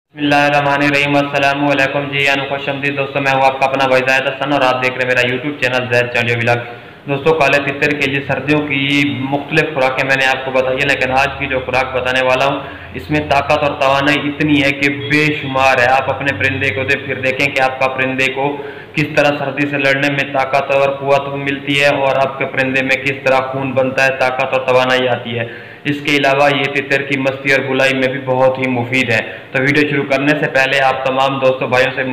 बिस्मिल्लाहिर्रहमानिर्रहीम। अस्सलामु अलैकुम जी, खुशआमदीद दोस्तों। मैं हूँ आपका अपना भाई ज़ाहिद हसन और आप देख रहे हैं मेरा यूट्यूब चैनल ज़ैद चैनल व्लॉग। दोस्तों, काले तितर के लिए सर्दियों की मुख्तलिफ खुराकें मैंने आपको बताई है, लेकिन आज की जो खुराक बताने वाला हूँ इसमें ताकत और तवानाई इतनी है कि बेशुमार है। आप अपने परिंदे को फिर देखें कि आपका परिंदे को किस तरह सर्दी से लड़ने में ताकत और कुव्वत मिलती है और आपके परिंदे में किस तरह खून बनता है, ताकत और तवानाई आती है। इसके अलावा ये तितर की मस्ती और बुलाई में भी बहुत ही मुफीद है। तो वीडियो शुरू करने से पहले आप तमाम दोस्तों भाइयों से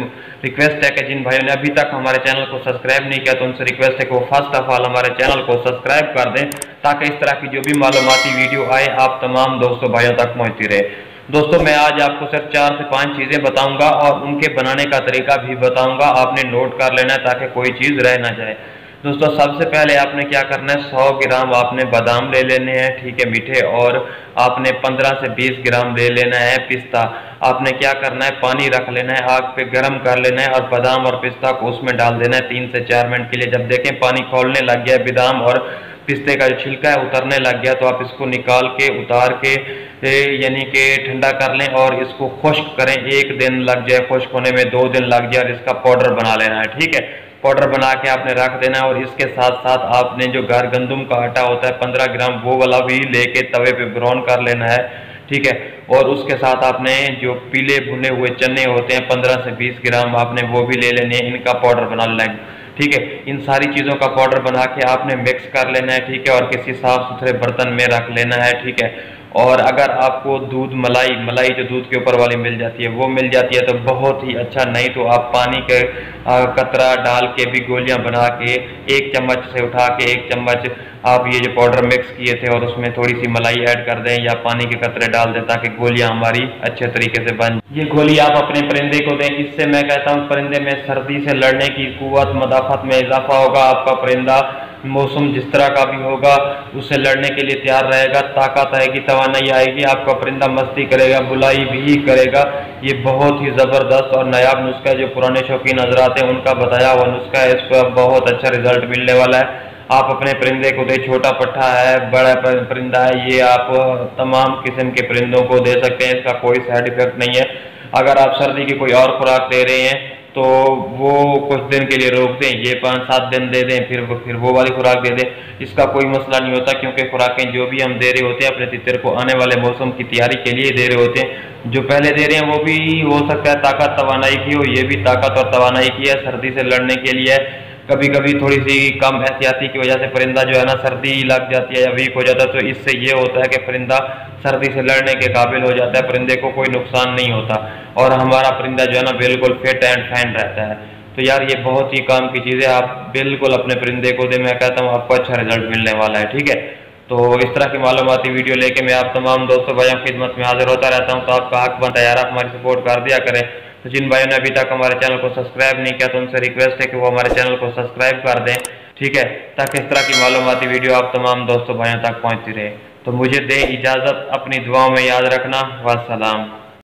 रिक्वेस्ट है कि जिन भाइयों ने अभी तक हमारे चैनल को सब्सक्राइब नहीं किया तो उनसे रिक्वेस्ट है कि वो फर्स्ट ऑफ ऑल हमारे चैनल को सब्सक्राइब कर दें, ताकि इस तरह की जो भी मालूमाती वीडियो आए आप तमाम दोस्तों भाइयों तक पहुँचती रहे। दोस्तों, मैं आज आपको सिर्फ 4 से 5 चीज़ें बताऊंगा और उनके बनाने का तरीका भी बताऊंगा। आपने नोट कर लेना है ताकि कोई चीज़ रह ना जाए। दोस्तों, सबसे पहले आपने क्या करना है, 100 ग्राम आपने बादाम ले लेने हैं, ठीक है, मीठे। और आपने 15 से 20 ग्राम ले लेना है पिस्ता। आपने क्या करना है, पानी रख लेना है, आग पे गर्म कर लेना है और बादाम और पिस्ता को उसमें डाल देना है 3 से 4 मिनट के लिए। जब देखें पानी खौलने लग गया, बादाम और पिस्ते का जो छिलका है उतरने लग गया, तो आप इसको निकाल के उतार के यानी कि ठंडा कर लें और इसको खुश्क करें। 1 दिन लग जाए खुश्क होने में, 2 दिन लग जाए और इसका पाउडर बना लेना है, ठीक है। पाउडर बना के आपने रख देना है और इसके साथ साथ आपने जो घर गंदुम का आटा होता है 15 ग्राम, वो वाला भी लेके तवे पे ब्राउन कर लेना है, ठीक है। और उसके साथ आपने जो पीले भुने हुए चने होते हैं 15 से 20 ग्राम आपने वो भी ले लेने हैं, इनका पाउडर बना लेना है, ठीक है। इन सारी चीज़ों का पाउडर बना के आपने मिक्स कर लेना है, ठीक है, और किसी साफ सुथरे बर्तन में रख लेना है, ठीक है। और अगर आपको दूध मलाई जो दूध के ऊपर वाली मिल जाती है वो मिल जाती है तो बहुत ही अच्छा, नहीं तो आप पानी के कतरा डाल के भी गोलियां बना के 1 चम्मच से उठा के 1 चम्मच आप ये जो पाउडर मिक्स किए थे और उसमें थोड़ी सी मलाई ऐड कर दें या पानी के कतरे डाल दें ताकि गोलियां हमारी अच्छे तरीके से बन। ये गोली आप अपने परिंदे को दें, इससे मैं कहता हूँ परिंदे में सर्दी से लड़ने की कुव्वत मदाफत में इजाफा होगा। आपका परिंदा मौसम जिस तरह का भी होगा उससे लड़ने के लिए तैयार रहेगा, ताकत आएगी, तवानाई आएगी, आपका परिंदा मस्ती करेगा, बुलाई भी करेगा। ये बहुत ही ज़बरदस्त और नायाब नुस्खा है जो पुराने शौकीन हजरात हैं उनका बताया हुआ नुस्खा है। इस पर बहुत अच्छा रिजल्ट मिलने वाला है। आप अपने परिंदे को दे, छोटा पट्ठा है, बड़ा परिंदा है, ये आप तमाम किस्म के परिंदों को दे सकते हैं, इसका कोई साइड इफेक्ट नहीं है। अगर आप सर्दी की कोई और खुराक दे रहे हैं तो वो कुछ दिन के लिए रोक दें, ये 5-7 दिन दे दें, फिर वो वाली खुराक दे दें, इसका कोई मसला नहीं होता। क्योंकि खुराकें जो भी हम दे रहे होते हैं अपने तितर को आने वाले मौसम की तैयारी के लिए दे रहे होते हैं। जो पहले दे रहे हैं वो भी हो सकता है ताकत तवानाई की हो, ये भी ताकत और तवानाई की है, सर्दी से लड़ने के लिए है। कभी कभी थोड़ी सी कम एहतियाती की वजह से परिंदा जो है ना सर्दी लग जाती है या वीक हो जाता है, तो इससे ये होता है कि परिंदा सर्दी से लड़ने के काबिल हो जाता है, परिंदे को कोई नुकसान नहीं होता और हमारा परिंदा जो है ना बिल्कुल फिट एंड फाइन रहता है। तो यार ये बहुत ही काम की चीज़ है, आप बिल्कुल अपने परिंदे को दे, मैं कहता हूँ आपको अच्छा रिजल्ट मिलने वाला है, ठीक है। तो इस तरह की मालूमाती वीडियो लेके मैं आप तमाम दोस्तों भाइयों की खिदमत में हाजिर होता रहता हूँ। तो आपका हक बनता है यार, आप हमारी सपोर्ट कर दिया करें। तो जिन भाइयों ने अभी तक हमारे चैनल को सब्सक्राइब नहीं किया तो उनसे रिक्वेस्ट है कि वो हमारे चैनल को सब्सक्राइब कर दें, ठीक है, ताकि इस तरह की मालूमाती वीडियो आप तमाम दोस्तों भाइयों तक पहुँचती रहे। तो मुझे दें इजाज़त, अपनी दुआओं में याद रखना। वस्सलाम।